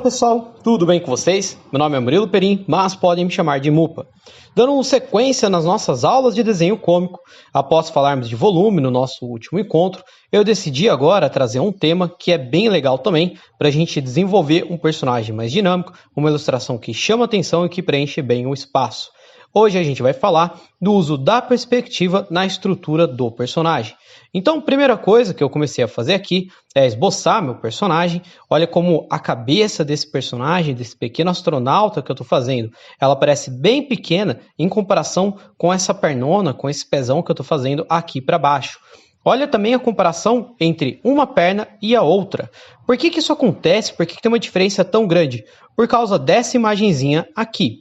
pessoal, tudo bem com vocês? Meu nome é Murilo Perim, mas podem me chamar de Mupa. Dando sequência nas nossas aulas de desenho cômico, após falarmos de volume no nosso último encontro, eu decidi agora trazer um tema que é bem legal também para a gente desenvolver um personagem mais dinâmico, uma ilustração que chama atenção e que preenche bem o espaço. Hoje a gente vai falar do uso da perspectiva na estrutura do personagem. Então, a primeira coisa que eu comecei a fazer aqui é esboçar meu personagem. Olha como a cabeça desse personagem, desse pequeno astronauta que eu estou fazendo, ela parece bem pequena em comparação com essa pernona, com esse pezão que eu estou fazendo aqui para baixo. Olha também a comparação entre uma perna e a outra. Por que isso acontece? Por que tem uma diferença tão grande? Por causa dessa imagenzinha aqui.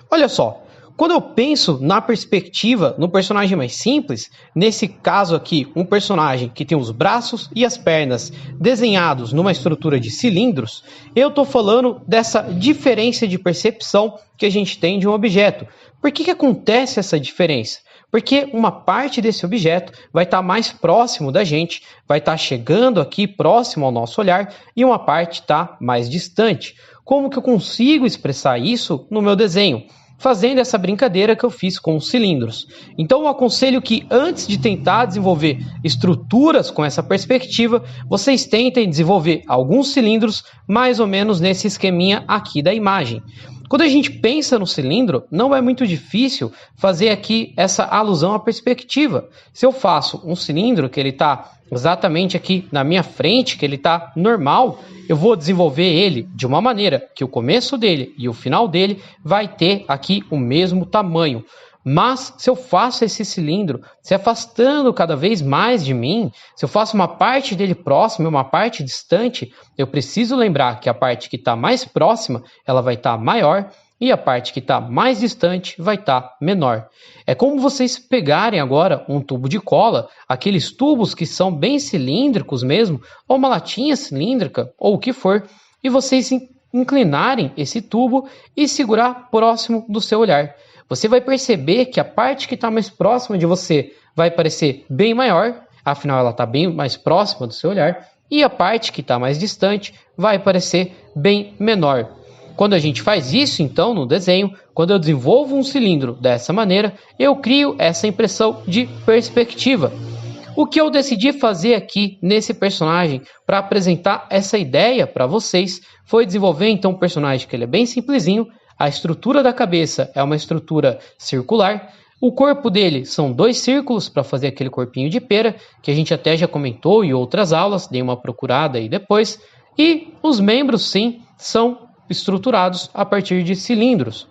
Olha só. Quando eu penso na perspectiva, no personagem mais simples, nesse caso aqui, um personagem que tem os braços e as pernas desenhados numa estrutura de cilindros, eu estou falando dessa diferença de percepção que a gente tem de um objeto. Por que acontece essa diferença? Porque uma parte desse objeto vai estar mais próximo da gente, vai estar chegando aqui próximo ao nosso olhar, e uma parte está mais distante. Como que eu consigo expressar isso no meu desenho? Fazendo essa brincadeira que eu fiz com os cilindros. Então eu aconselho que antes de tentar desenvolver estruturas com essa perspectiva, vocês tentem desenvolver alguns cilindros mais ou menos nesse esqueminha aqui da imagem. Quando a gente pensa no cilindro, não é muito difícil fazer aqui essa alusão à perspectiva. Se eu faço um cilindro que ele está exatamente aqui na minha frente, que ele está normal, eu vou desenvolver ele de uma maneira que o começo dele e o final dele vai ter aqui o mesmo tamanho. Mas se eu faço esse cilindro se afastando cada vez mais de mim, se eu faço uma parte dele próxima e uma parte distante, eu preciso lembrar que a parte que está mais próxima ela vai estar maior e a parte que está mais distante vai estar menor. É como vocês pegarem agora um tubo de cola, aqueles tubos que são bem cilíndricos mesmo, ou uma latinha cilíndrica, ou o que for, e vocês inclinarem esse tubo e segurar próximo do seu olhar. Você vai perceber que a parte que está mais próxima de você vai parecer bem maior, afinal ela está bem mais próxima do seu olhar, e a parte que está mais distante vai parecer bem menor. Quando a gente faz isso, então, no desenho, quando eu desenvolvo um cilindro dessa maneira, eu crio essa impressão de perspectiva. O que eu decidi fazer aqui nesse personagem para apresentar essa ideia para vocês foi desenvolver então um personagem que ele é bem simplesinho. A estrutura da cabeça é uma estrutura circular. O corpo dele são 2 círculos para fazer aquele corpinho de pera, que a gente até já comentou em outras aulas, dei uma procurada aí depois. E os membros, sim, são estruturados a partir de cilindros.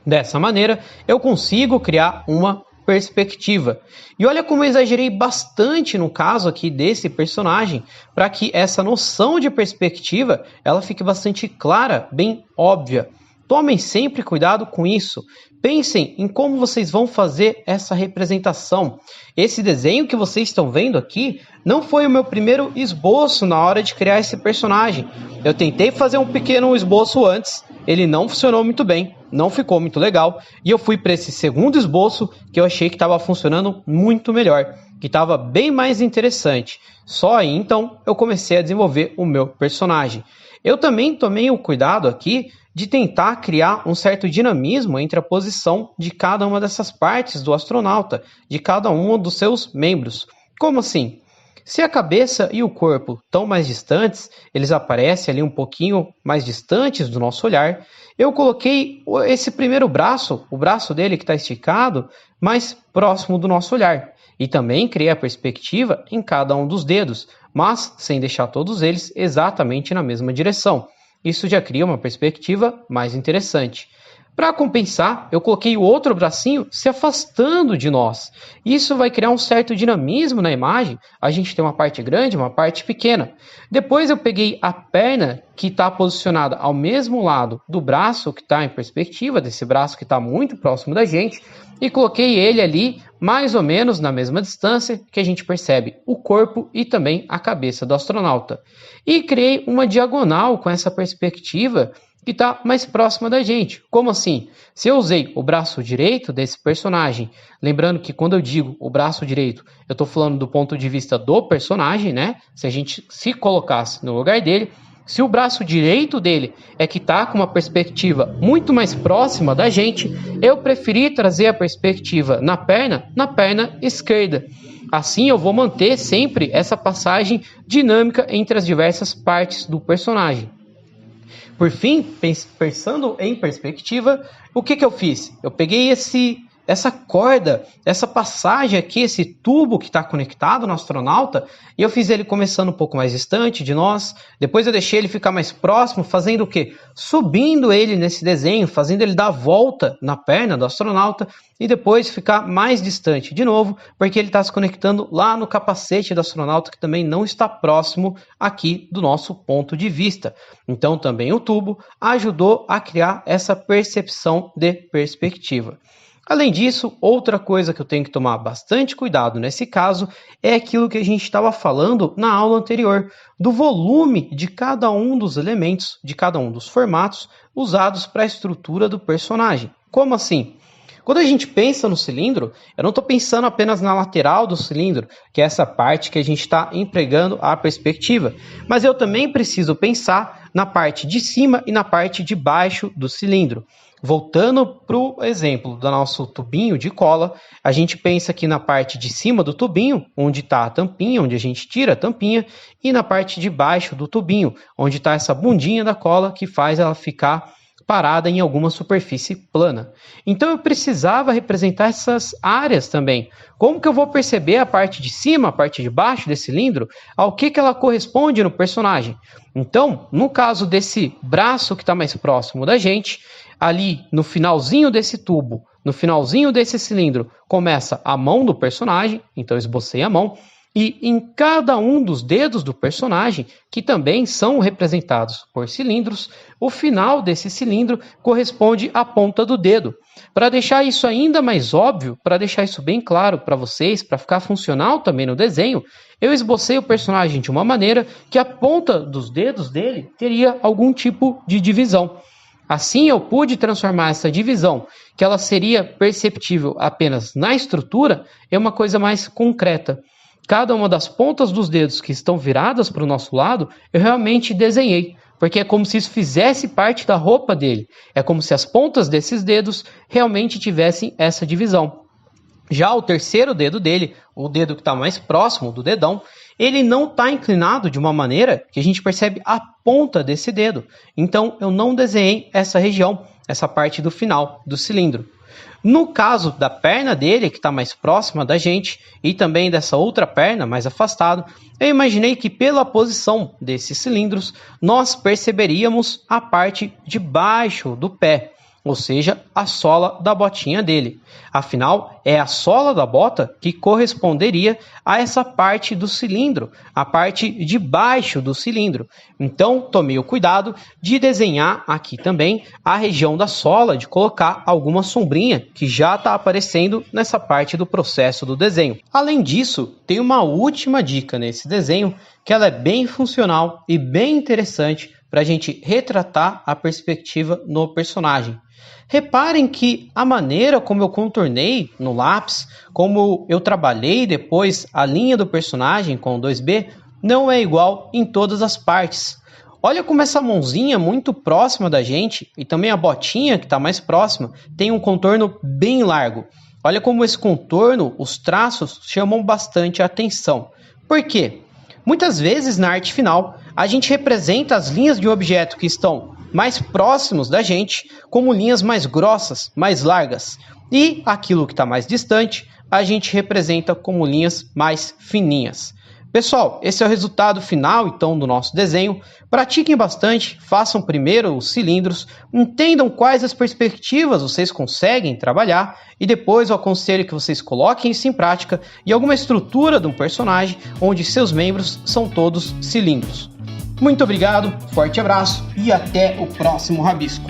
Dessa maneira, eu consigo criar uma perspectiva. E olha como eu exagerei bastante no caso aqui desse personagem, para que essa noção de perspectiva ela fique bastante clara, bem óbvia. Tomem sempre cuidado com isso. Pensem em como vocês vão fazer essa representação. Esse desenho que vocês estão vendo aqui não foi o meu primeiro esboço na hora de criar esse personagem. Eu tentei fazer um pequeno esboço antes, ele não funcionou muito bem, não ficou muito legal, e eu fui para esse segundo esboço que eu achei que estava funcionando muito melhor, que estava bem mais interessante. Só aí então eu comecei a desenvolver o meu personagem. Eu também tomei o cuidado aqui de tentar criar um certo dinamismo entre a posição de cada uma dessas partes do astronauta, de cada um dos seus membros. Como assim? Se a cabeça e o corpo estão mais distantes, eles aparecem ali um pouquinho mais distantes do nosso olhar, eu coloquei esse primeiro braço, o braço dele que está esticado, mais próximo do nosso olhar. E também criei a perspectiva em cada um dos dedos, mas sem deixar todos eles exatamente na mesma direção. Isso já cria uma perspectiva mais interessante. Para compensar, eu coloquei o outro bracinho se afastando de nós. Isso vai criar um certo dinamismo na imagem. A gente tem uma parte grande e uma parte pequena. Depois eu peguei a perna que está posicionada ao mesmo lado do braço que está em perspectiva, desse braço que está muito próximo da gente, e coloquei ele ali mais ou menos na mesma distância que a gente percebe o corpo e também a cabeça do astronauta. E criei uma diagonal com essa perspectiva que está mais próxima da gente. Como assim? Se eu usei o braço direito desse personagem, lembrando que quando eu digo o braço direito, eu estou falando do ponto de vista do personagem, né? Se a gente se colocasse no lugar dele, Se o braço direito dele é que está com uma perspectiva muito mais próxima da gente, eu preferi trazer a perspectiva na perna esquerda. Assim eu vou manter sempre essa passagem dinâmica entre as diversas partes do personagem. Por fim, pensando em perspectiva, o que eu fiz? Eu peguei essa corda, essa passagem aqui, esse tubo que está conectado no astronauta, e eu fiz ele começando um pouco mais distante de nós, depois eu deixei ele ficar mais próximo, fazendo o quê? Subindo ele nesse desenho, fazendo ele dar a volta na perna do astronauta, e depois ficar mais distante de novo, porque ele está se conectando lá no capacete do astronauta, que também não está próximo aqui do nosso ponto de vista. Então também o tubo ajudou a criar essa percepção de perspectiva. Além disso, outra coisa que eu tenho que tomar bastante cuidado nesse caso é aquilo que a gente estava falando na aula anterior, do volume de cada um dos elementos, de cada um dos formatos usados para a estrutura do personagem. Como assim? Quando a gente pensa no cilindro, eu não estou pensando apenas na lateral do cilindro, que é essa parte que a gente está empregando a perspectiva, mas eu também preciso pensar na parte de cima e na parte de baixo do cilindro. Voltando para o exemplo do nosso tubinho de cola, a gente pensa aqui na parte de cima do tubinho, onde está a tampinha, onde a gente tira a tampinha, e na parte de baixo do tubinho, onde está essa bundinha da cola que faz ela ficar parada em alguma superfície plana. Então eu precisava representar essas áreas também. Como que eu vou perceber a parte de cima, a parte de baixo desse cilindro, ao que ela corresponde no personagem? Então, no caso desse braço que está mais próximo da gente, ali no finalzinho desse tubo, no finalzinho desse cilindro, começa a mão do personagem, então eu esbocei a mão, e em cada um dos dedos do personagem, que também são representados por cilindros, o final desse cilindro corresponde à ponta do dedo. Para deixar isso ainda mais óbvio, para deixar isso bem claro para vocês, para ficar funcional também no desenho, eu esbocei o personagem de uma maneira que a ponta dos dedos dele teria algum tipo de divisão. Assim, eu pude transformar essa divisão, que ela seria perceptível apenas na estrutura, em uma coisa mais concreta. Cada uma das pontas dos dedos que estão viradas para o nosso lado, eu realmente desenhei, porque é como se isso fizesse parte da roupa dele. É como se as pontas desses dedos realmente tivessem essa divisão. Já o terceiro dedo dele, o dedo que está mais próximo do dedão, ele não está inclinado de uma maneira que a gente percebe a ponta desse dedo. Então, eu não desenhei essa região, essa parte do final do cilindro. No caso da perna dele, que está mais próxima da gente, e também dessa outra perna mais afastado, eu imaginei que pela posição desses cilindros, nós perceberíamos a parte de baixo do pé, ou seja, a sola da botinha dele. Afinal, é a sola da bota que corresponderia a essa parte do cilindro, a parte de baixo do cilindro. Então, tomei o cuidado de desenhar aqui também a região da sola, de colocar alguma sombrinha que já está aparecendo nessa parte do processo do desenho. Além disso, tem uma última dica nesse desenho, que ela é bem funcional e bem interessante para a gente retratar a perspectiva no personagem. Reparem que a maneira como eu contornei no lápis, como eu trabalhei depois a linha do personagem com o 2B, não é igual em todas as partes. Olha como essa mãozinha muito próxima da gente e também a botinha que está mais próxima tem um contorno bem largo. Olha como esse contorno, os traços chamam bastante a atenção. Por quê? Muitas vezes na arte final a gente representa as linhas de um objeto que estão mais próximos da gente como linhas mais grossas, mais largas. E aquilo que está mais distante a gente representa como linhas mais fininhas. Pessoal, esse é o resultado final então do nosso desenho. Pratiquem bastante, façam primeiro os cilindros, entendam quais as perspectivas vocês conseguem trabalhar e depois eu aconselho que vocês coloquem isso em prática em alguma estrutura de um personagem onde seus membros são todos cilindros. Muito obrigado, forte abraço e até o próximo rabisco.